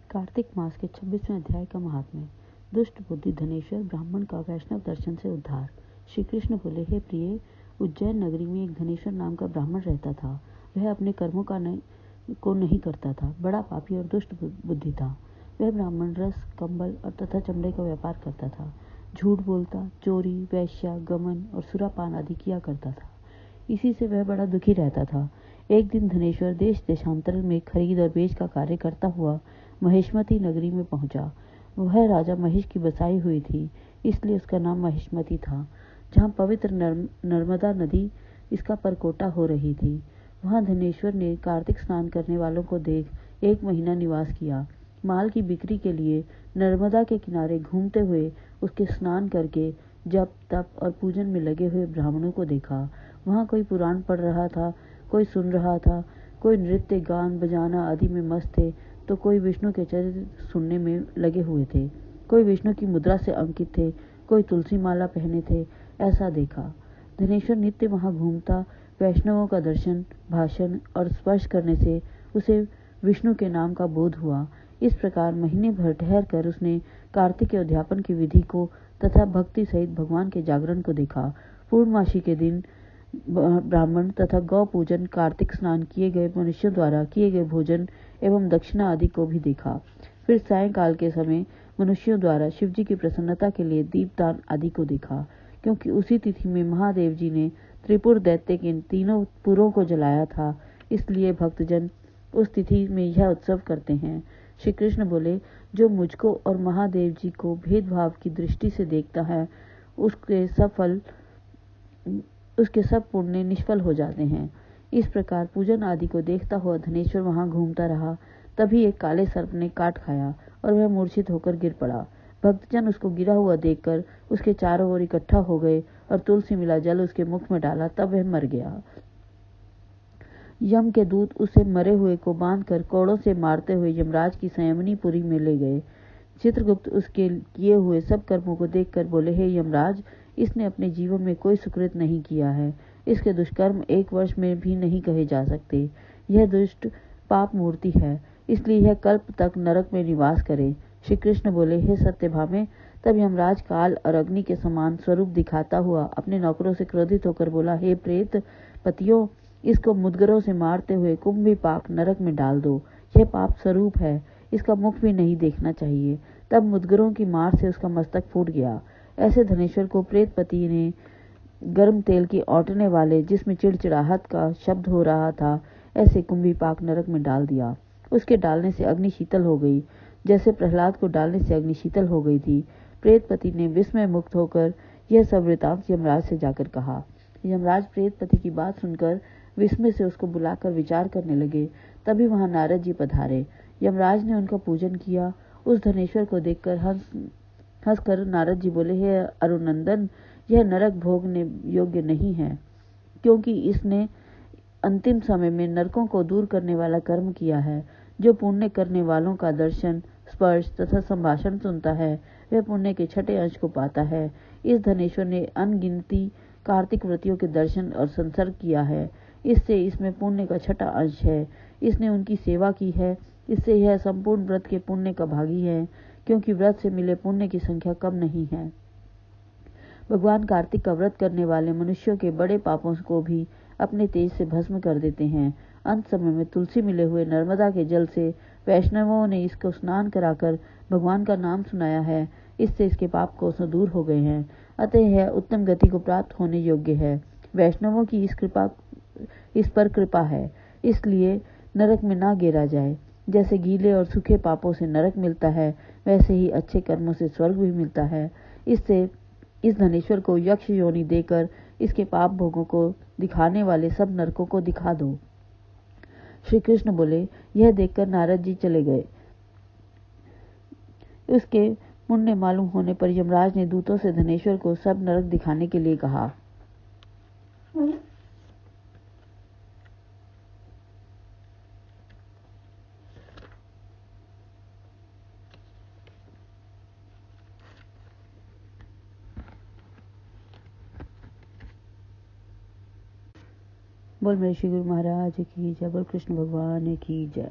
कार्तिक मास के 26वें अध्याय का महात्म्य। दुष्ट बुद्धि धनेश्वर ब्राह्मण का वैष्णव दर्शन से उद्धार। श्री कृष्ण बोले, हे प्रिय, उज्जैन नगरी में एक धनेश्वर नाम का ब्राह्मण रहता था। वह अपने कर्मों को नहीं करता था, बड़ा पापी और दुष्ट बुद्धि था। वह ब्राह्मण रस, कंबल और तथा चमड़े का व्यापार करता था। झूठ बोलता, चोरी, वैश्या, गमन और सुरापान आदि किया करता था। इसी से वह बड़ा दुखी रहता था। एक दिन धनेश्वर देश देशांतर में खरीद और बेच का कार्य करता हुआ महेशमती नगरी में पहुंचा। वह राजा महेश की बसाई हुई थी, इसलिए उसका नाम महेशमती था। जहाँ पवित्र नर्मदा नदी इसका परकोटा हो रही थी, वहाँ धनेश्वर ने कार्तिक स्नान करने वालों को देख 1 महीना निवास किया। माल की बिक्री के लिए नर्मदा के किनारे घूमते हुए उसके स्नान करके जप, तप और पूजन में लगे हुए ब्राह्मणों को देखा। वहाँ कोई पुराण पढ़ रहा था, कोई सुन रहा था, कोई नृत्य, गान बजाना आदि में मस्त थे, तो कोई विष्णु के चरित्र सुनने में लगे हुए थे। कोई विष्णु की मुद्रा से अंकित थे, कोई तुलसी माला पहने थे। ऐसा देखा। धनेश्वर नित्य वहां घूमता। वैष्णवों का दर्शन, भाषण और स्पर्श करने से उसे विष्णु के नाम का बोध हुआ। इस प्रकार महीने भर ठहर कर उसने कार्तिक के उद्यापन की विधि को तथा भक्ति सहित भगवान के जागरण को देखा। पूर्णमासी के दिन ब्राह्मण तथा गौ पूजन, कार्तिक स्नान किए गए मनुष्यों द्वारा किए गए भोजन एवं दक्षिणा आदि को भी देखा। फिर सायंकाल के समय मनुष्यों द्वारा शिवजी की प्रसन्नता के लिए दीपदान आदि को देखा, क्योंकि उसी तिथि में महादेव जी ने त्रिपुर दैत्य के 3 पुरों को जलाया था। इसलिए भक्तजन उस तिथि में यह उत्सव करते हैं। श्री कृष्ण बोले, जो मुझको और महादेव जी को भेदभाव की दृष्टि से देखता है, उसके सब पुण्य निष्फल हो जाते हैं। इस प्रकार पूजन आदि को देखता हुआ धनेश्वर वहां घूमता रहा। तभी एक काले सर्प ने काट खाया और वह मूर्छित होकर गिर पड़ा। भक्तजन उसको गिरा हुआ देखकर उसके चारों ओर इकट्ठा हो गए और तुलसी मिला जल उसके मुख में डाला, तब वह मर गया। यम के दूत उसे मरे हुए को बांधकर कोड़ों से मारते हुए यमराज की संयमनीपुरी में ले गए। चित्रगुप्त उसके किए हुए सब कर्मों को देखकर बोले, हे यमराज, इसने अपने जीवन में कोई सुकृत नहीं किया है। इसके दुष्कर्म 1 वर्ष में भी नहीं कहे जा सकते। यह दुष्ट पाप मूर्ति है, इसलिए यह कल्प तक नरक में निवास करे। श्री कृष्ण बोले, हे सत्यभामे। तब यमराज काल और अग्नि के समान स्वरूप दिखाता हुआ अपने नौकरों से क्रोधित होकर बोला, हे प्रेत पतियों, इसको मुद्गरों से मारते हुए कुंभीपाक नरक में डाल दो। यह पाप स्वरूप है, इसका मुख भी नहीं देखना चाहिए। तब मुद्गरों की मार से उसका मस्तक फूट गया। ऐसे धनेश्वर को प्रेतपति ने गर्म तेल की औटने वाले, जिसमें चिड़चिड़ाहट का शब्द हो रहा था, ऐसे कुंभीपाक नरक में डाल दिया। उसके डालने से अग्नि शीतल हो गई, जैसे प्रहलाद को डालने से अग्नि शीतल हो गई थी। प्रेतपति ने विस्मय मुक्त होकर यह सब वृतांत यमराज से जाकर कहा। यमराज प्रेतपति की बात सुनकर विस्मय से उसको बुलाकर विचार करने लगे। तभी वहां नारद जी पधारे। यमराज ने उनका पूजन किया। उस धनेश्वर को देखकर हंसकर नारद जी बोले, हे अरुनंदन, यह नरक भोगने योग्य नहीं है, क्योंकि इसने अंतिम समय में नरकों को दूर करने वाला कर्म किया है। जो पुण्य करने वालों का दर्शन, स्पर्श तथा संभाषण सुनता है, वह पुण्य के 6ठे अंश को पाता है। इस धनेश्वर ने अनगिनती कार्तिक व्रतियों के दर्शन और संसर्ग किया है, इससे इसमें पुण्य का 6ठा अंश है। इसने उनकी सेवा की है, इससे यह संपूर्ण व्रत के पुण्य का भागी है, क्योंकि व्रत से मिले पुण्य की संख्या कम नहीं है। भगवान कार्तिक का व्रत करने वाले मनुष्यों के बड़े पापों को भी अपने तेज से भस्म कर देते हैं। अंत समय में तुलसी मिले हुए नर्मदा के जल से वैष्णवों ने इसको स्नान कराकर भगवान का नाम सुनाया है, इससे इसके पाप कोसों दूर हो गए हैं। अतः यह उत्तम गति को प्राप्त होने योग्य है। वैष्णवों की इस पर कृपा है, इसलिए नरक में ना गिरा जाए। जैसे गीले और सूखे पापों से नरक मिलता है, वैसे ही अच्छे कर्मों से स्वर्ग भी मिलता है। इससे इस धनेश्वर को यक्ष योनि देकर इसके पाप भोगों को दिखाने वाले सब नरकों को दिखा दो। श्री कृष्ण बोले, यह देखकर नारद जी चले गए। उसके पुण्य मालूम होने पर यमराज ने दूतों से धनेश्वर को सब नरक दिखाने के लिए कहा। बोल मेरे श्री गुरु महाराज की जय, बोल कृष्ण भगवान की जय।